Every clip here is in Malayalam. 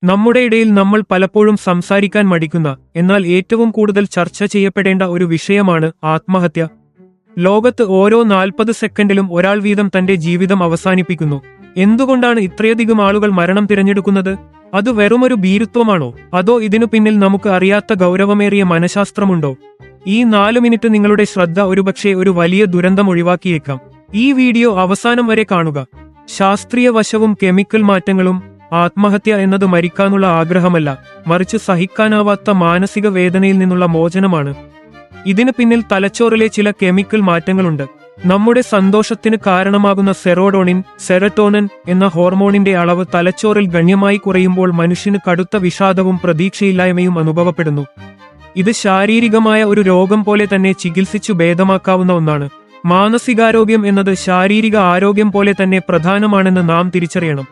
നമ്മുടെ ഇടയിൽ നമ്മൾ പലപ്പോഴും സംസാരിക്കാൻ മടിക്കുന്ന എന്നാൽ ഏറ്റവും കൂടുതൽ ചർച്ച ചെയ്യപ്പെടേണ്ട ഒരു വിഷയമാണ് ആത്മഹത്യ. ലോകത്ത് ഓരോ 40 സെക്കൻഡിലും ഒരാൾ വീതം തന്റെ ജീവിതം അവസാനിപ്പിക്കുന്നു. എന്തുകൊണ്ടാണ് ഇത്രയധികം ആളുകൾ മരണം തിരഞ്ഞെടുക്കുന്നത്? അത് വെറുമൊരു ഭീരുത്വമാണോ, അതോ ഇതിനു പിന്നിൽ നമുക്ക് അറിയാത്ത ഗൗരവമേറിയ മനഃശാസ്ത്രമുണ്ടോ? ഈ 4 മിനിറ്റ് നിങ്ങളുടെ ശ്രദ്ധ ഒരുപക്ഷെ ഒരു വലിയ ദുരന്തം ഒഴിവാക്കിയേക്കാം. ഈ വീഡിയോ അവസാനം വരെ കാണുക. ശാസ്ത്രീയ വശവും കെമിക്കൽ മാറ്റങ്ങളും. ആത്മഹത്യ എന്നത് മരിക്കാനുള്ള ആഗ്രഹമല്ല, മറിച്ച് സഹിക്കാനാവാത്ത മാനസിക വേദനയിൽ നിന്നുള്ള മോചനമാണ്. ഇതിന് പിന്നിൽ തലച്ചോറിലെ ചില കെമിക്കൽ മാറ്റങ്ങളുണ്ട്. നമ്മുടെ സന്തോഷത്തിന് കാരണമാകുന്ന സെറോട്ടോണിൻ എന്ന ഹോർമോണിന്റെ അളവ് തലച്ചോറിൽ ഗണ്യമായി കുറയുമ്പോൾ മനുഷ്യന് കടുത്ത വിഷാദവും പ്രതീക്ഷയില്ലായ്മയും അനുഭവപ്പെടുന്നു. ഇത് ശാരീരികമായ ഒരു രോഗം പോലെ തന്നെ ചികിത്സിച്ചു ഭേദമാക്കാവുന്ന ഒന്നാണ്. മാനസികാരോഗ്യം എന്നത് ശാരീരിക ആരോഗ്യം പോലെ തന്നെ പ്രധാനമാണെന്ന് നാം തിരിച്ചറിയണം.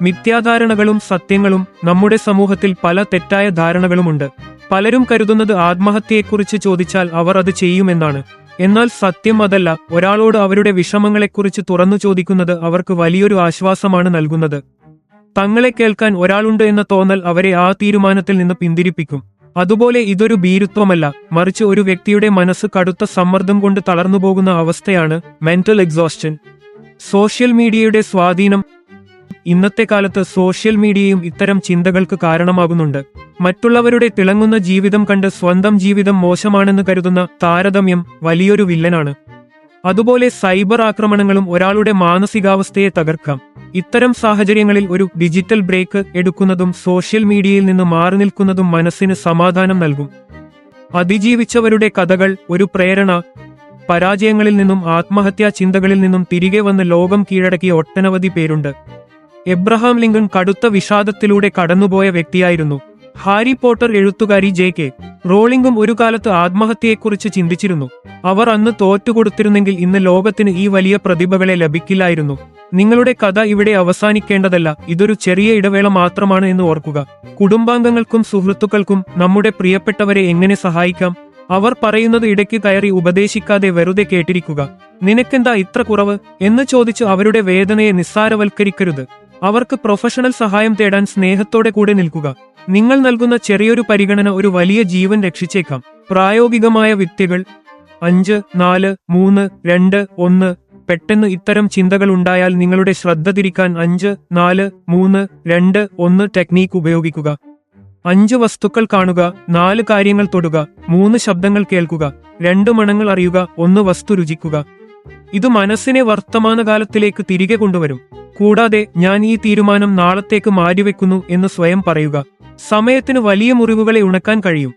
മിഥ്യാധാരണകളും സത്യങ്ങളും. നമ്മുടെ സമൂഹത്തിൽ പല തെറ്റായ ധാരണകളുമുണ്ട്. പലരും കരുതുന്നത് ആത്മഹത്യയെക്കുറിച്ച് ചോദിച്ചാൽ അവർ അത് ചെയ്യുമെന്നാണ്. എന്നാൽ സത്യം അതല്ല. ഒരാളോട് അവരുടെ വിഷമങ്ങളെക്കുറിച്ച് തുറന്നു ചോദിക്കുന്നത് അവർക്ക് വലിയൊരു ആശ്വാസമാണ് നൽകുന്നത്. തങ്ങളെ കേൾക്കാൻ ഒരാളുണ്ട് എന്ന തോന്നൽ അവരെ ആ തീരുമാനത്തിൽ നിന്ന് പിന്തിരിപ്പിക്കും. അതുപോലെ ഇതൊരു ഭീരുത്വമല്ല, മറിച്ച് ഒരു വ്യക്തിയുടെ മനസ്സ് കടുത്ത സമ്മർദ്ദം കൊണ്ട് തളർന്നുപോകുന്ന അവസ്ഥയാണ് മെന്റൽ എക്സോസ്റ്റൻ. സോഷ്യൽ മീഡിയയുടെ സ്വാധീനം. ഇന്നത്തെ കാലത്ത് സോഷ്യൽ മീഡിയയും ഇത്തരം ചിന്തകൾക്ക് കാരണമാകുന്നുണ്ട്. മറ്റുള്ളവരുടെ തിളങ്ങുന്ന ജീവിതം കണ്ട് സ്വന്തം ജീവിതം മോശമാണെന്ന് കരുതുന്ന താരതമ്യം വലിയൊരു വില്ലനാണ്. അതുപോലെ സൈബർ ആക്രമണങ്ങളും ഒരാളുടെ മാനസികാവസ്ഥയെ തകർക്കാം. ഇത്തരം സാഹചര്യങ്ങളിൽ ഒരു ഡിജിറ്റൽ ബ്രേക്ക് എടുക്കുന്നതും സോഷ്യൽ മീഡിയയിൽ നിന്ന് മാറി നിൽക്കുന്നതും മനസ്സിന് സമാധാനം നൽകും. അതിജീവിച്ചവരുടെ കഥകൾ ഒരു പ്രേരണ. പരാജയങ്ങളിൽ നിന്നും ആത്മഹത്യാ ചിന്തകളിൽ നിന്നും തിരികെ വന്ന് ലോകം കീഴടക്കിയ ഒട്ടനവധി പേരുണ്ട്. എബ്രഹാം ലിങ്കൺ കടുത്ത വിഷാദത്തിലൂടെ കടന്നുപോയ വ്യക്തിയായിരുന്നു. ഹാരി പോട്ടർ എഴുത്തുകാരി ജെ.കെ. റോളിംഗും ഒരു കാലത്ത് ആത്മഹത്യയെക്കുറിച്ച് ചിന്തിച്ചിരുന്നു. അവർ അന്ന് തോറ്റുകൊടുത്തിരുന്നെങ്കിൽ ഇന്ന് ലോകത്തിന് ഈ വലിയ പ്രതിഭകളെ ലഭിക്കില്ലായിരുന്നു. നിങ്ങളുടെ കഥ ഇവിടെ അവസാനിക്കേണ്ടതല്ല, ഇതൊരു ചെറിയ ഇടവേള മാത്രമാണ് എന്ന് ഓർക്കുക. കുടുംബാംഗങ്ങൾക്കും സുഹൃത്തുക്കൾക്കും നമ്മുടെ പ്രിയപ്പെട്ടവരെ എങ്ങനെ സഹായിക്കാം? അവർ പറയുന്നത് ഇടയ്ക്ക് കയറി ഉപദേശിക്കാതെ വെറുതെ കേട്ടിരിക്കുക. നിനക്കെന്താ ഇത്ര കുറവ് എന്ന് ചോദിച്ച് അവരുടെ വേദനയെ നിസ്സാരവൽക്കരിക്കരുത്. അവർക്ക് പ്രൊഫഷണൽ സഹായം തേടാൻ സ്നേഹത്തോടെ കൂടെ നിൽക്കുക. നിങ്ങൾ നൽകുന്ന ചെറിയൊരു പരിഗണന ഒരു വലിയ ജീവൻ രക്ഷിച്ചേക്കാം. പ്രായോഗികമായ വിദ്യകൾ. 5, 4, 3, 2, 1. പെട്ടെന്ന് ഇത്തരം ചിന്തകൾ ഉണ്ടായാൽ നിങ്ങളുടെ ശ്രദ്ധ തിരിക്കാൻ 5, 4, 3, 2, 1 ടെക്നീക്ക് ഉപയോഗിക്കുക. 5 വസ്തുക്കൾ കാണുക, 4 കാര്യങ്ങൾ തൊടുക, 3 ശബ്ദങ്ങൾ കേൾക്കുക, 2 മണങ്ങൾ അറിയുക, 1 വസ്തു രുചിക്കുക. ഇത് മനസ്സിനെ വർത്തമാനകാലത്തിലേക്ക് തിരികെ കൊണ്ടുവരും. കൂടാതെ ഞാൻ ഈ തീരുമാനം നാളത്തേക്ക് മാറ്റിവെക്കുന്നു എന്ന് സ്വയം പറയുക. സമയത്തിന് വലിയ മുറിവുകളെ ഉണക്കാൻ കഴിയും.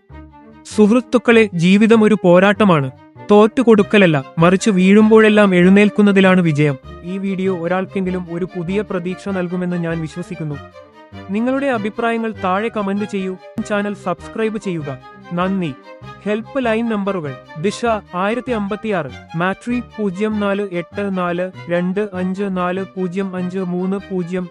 സുഹൃത്തുക്കളെ, ജീവിതം ഒരു പോരാട്ടമാണ്. തോറ്റുകൊടുക്കലല്ല, മറിച്ച് വീഴുമ്പോഴെല്ലാം എഴുന്നേൽക്കുന്നതിലാണ് വിജയം. ഈ വീഡിയോ ഒരാൾക്കെങ്കിലും ഒരു പുതിയ പ്രതീക്ഷ നൽകുമെന്ന് ഞാൻ വിശ്വസിക്കുന്നു. നിങ്ങളുടെ അഭിപ്രായങ്ങൾ താഴെ കമന്റ് ചെയ്യൂ. ചാനൽ സബ്സ്ക്രൈബ് ചെയ്യുക. നന്ദി. ഹെൽപ്പ് ലൈൻ നമ്പറുകൾ: ദിശ 1056, മാട്രി 048425405330,